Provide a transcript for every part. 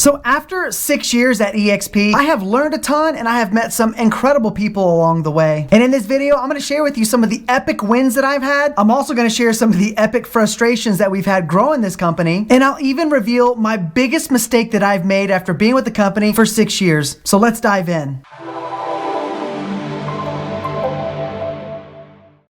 So after 6 years at eXp, I have learned a ton and I have met some incredible people along the way. And in this video, I'm going to share with you some of the epic wins that I've had. I'm also going to share some of the epic frustrations that we've had growing this company. And I'll even reveal my biggest mistake that I've made after being with the company for 6 years. So let's dive in.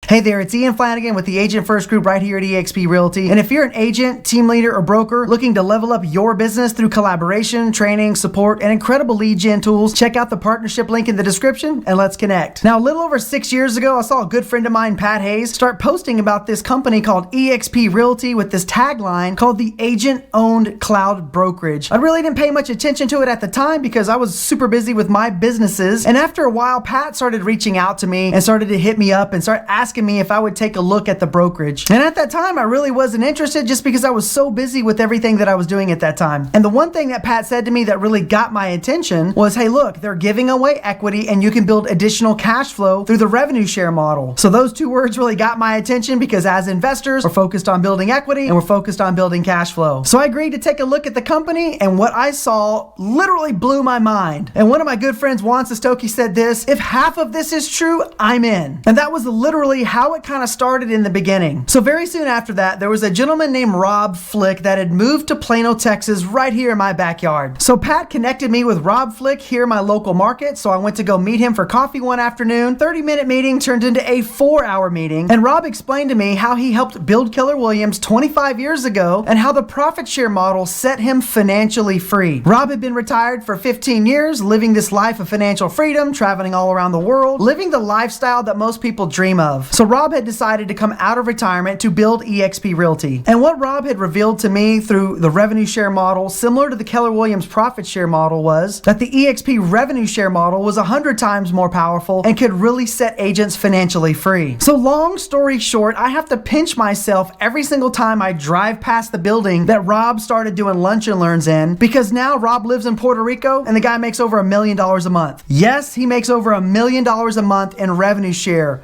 Hey there, it's Ian Flanagan with the Agent First Group right here at eXp Realty. And if you're an agent, team leader, or broker looking to level up your business through collaboration, training, support, and incredible lead gen tools, check out the partnership link in the description and let's connect. Now, a little over 6 years ago, I saw a good friend of mine, Pat Hayes, start posting about this company called eXp Realty with this tagline called the Agent-Owned Cloud Brokerage. I really didn't pay much attention to it at the time because I was super busy with my businesses. And after a while, Pat started reaching out to me and started to hit me up and start asking me if I would take a look at the brokerage. And at that time, I really wasn't interested just because I was so busy with everything that I was doing at that time. And the one thing that Pat said to me that really got my attention was, hey, look, they're giving away equity and you can build additional cash flow through the revenue share model. So those two words really got my attention because as investors, we're focused on building equity and we're focused on building cash flow. So I agreed to take a look at the company, and what I saw literally blew my mind. And one of my good friends, Juan Sestoki, said this: if half of this is true, I'm in. And that was literally how it kind of started in the beginning. So very soon after that, there was a gentleman named Rob Flick that had moved to Plano, Texas, right here in my backyard. So Pat connected me with Rob Flick here in my local market. So I went to go meet him for coffee one afternoon. 30-minute meeting turned into a 4-hour meeting. And Rob explained to me how he helped build Keller Williams 25 years ago and how the profit share model set him financially free. Rob had been retired for 15 years, living this life of financial freedom, traveling all around the world, living the lifestyle that most people dream of. So Rob had decided to come out of retirement to build eXp Realty. And what Rob had revealed to me through the revenue share model, similar to the Keller Williams profit share model, was that the eXp revenue share model was 100 times more powerful and could really set agents financially free. So long story short, I have to pinch myself every single time I drive past the building that Rob started doing lunch and learns in, because now Rob lives in Puerto Rico and the guy makes over $1 million a month. Yes, he makes over $1 million a month in revenue share.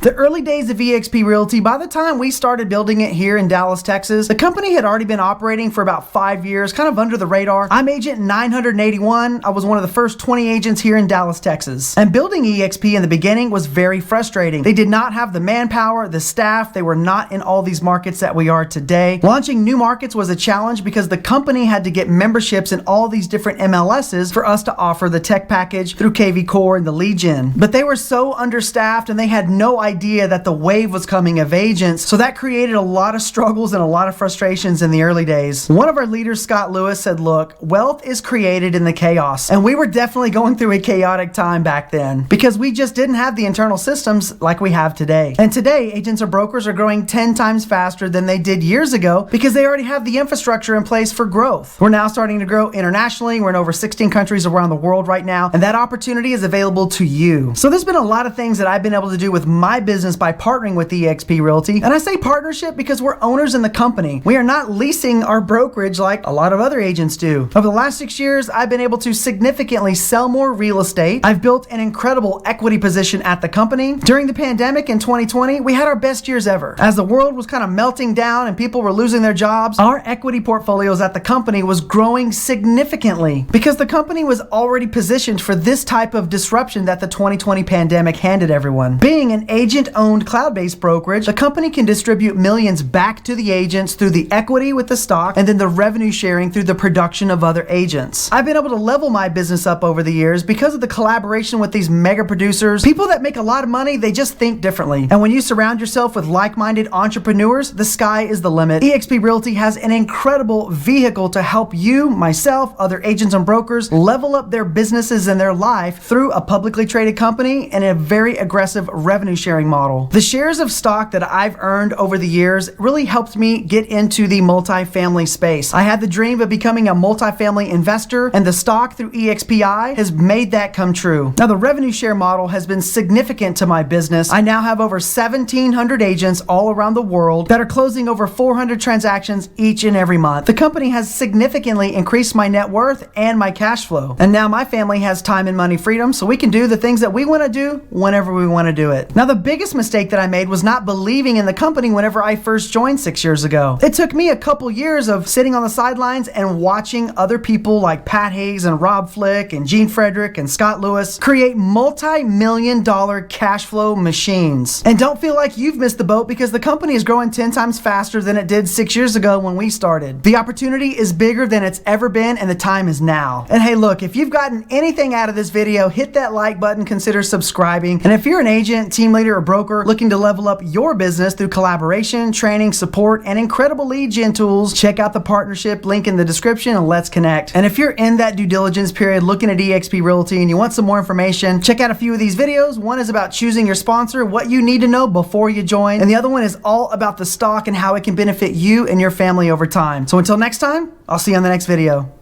The early days of eXp Realty, by the time we started building it here in Dallas, Texas, the company had already been operating for about 5 years, kind of under the radar. I'm agent 981. I was one of the first 20 agents here in Dallas, Texas. And building eXp in the beginning was very frustrating. They did not have the manpower, the staff. They were not in all these markets that we are today. Launching new markets was a challenge because the company had to get memberships in all these different MLSs for us to offer the tech package through KV Core and the lead gen. But they were so understaffed and they had no idea that the wave was coming of agents. So that created a lot of struggles and a lot of frustrations in the early days. One of our leaders, Scott Lewis, said, look, wealth is created in the chaos. And we were definitely going through a chaotic time back then because we just didn't have the internal systems like we have today. And today, agents or brokers are growing 10 times faster than they did years ago because they already have the infrastructure in place for growth. We're now starting to grow internationally. We're in over 16 countries around the world right now, and that opportunity is available to you. So there's been a lot of things that I've been able to do with my business by partnering with eXp Realty. And I say partnership because we're owners in the company. We are not leasing our brokerage like a lot of other agents do. Over the last 6 years, I've been able to significantly sell more real estate. I've built an incredible equity position at the company. During the pandemic in 2020, we had our best years ever. As the world was kind of melting down and people were losing their jobs, our equity portfolios at the company was growing significantly because the company was already positioned for this type of disruption that the 2020 pandemic handed everyone. Being an agent-owned cloud-based brokerage, the company can distribute millions back to the agents through the equity with the stock and then the revenue sharing through the production of other agents. I've been able to level my business up over the years because of the collaboration with these mega producers. People that make a lot of money, they just think differently. And when you surround yourself with like-minded entrepreneurs, the sky is the limit. eXp Realty has an incredible vehicle to help you, myself, other agents and brokers level up their businesses and their life through a publicly traded company and a very aggressive revenue sharing model. The shares of stock that I've earned over the years really helped me get into the multifamily space. I had the dream of becoming a multifamily investor, and the stock through EXPI has made that come true. Now, the revenue share model has been significant to my business. I now have over 1,700 agents all around the world that are closing over 400 transactions each and every month. The company has significantly increased my net worth and my cash flow. And now my family has time and money freedom, so we can do the things that we want to do whenever we want to do it. Now, the biggest mistake that I made was not believing in the company whenever I first joined 6 years ago. It took me a couple years of sitting on the sidelines and watching other people like Pat Hayes and Rob Flick and Gene Frederick and Scott Lewis create multi-million-dollar cash flow machines. And don't feel like you've missed the boat, because the company is growing 10 times faster than it did 6 years ago when we started. The opportunity is bigger than it's ever been, and the time is now. And hey, look, if you've gotten anything out of this video, hit that like button, consider subscribing. And if you're an agent, team leader, or broker looking to level up your business through collaboration, training, support, and incredible lead gen tools, check out the partnership link in the description and let's connect. And if you're in that due diligence period looking at eXp Realty and you want some more information, check out a few of these videos. One is about choosing your sponsor, what you need to know before you join, and the other one is all about the stock and how it can benefit you and your family over time. So until next time, I'll see you on the next video.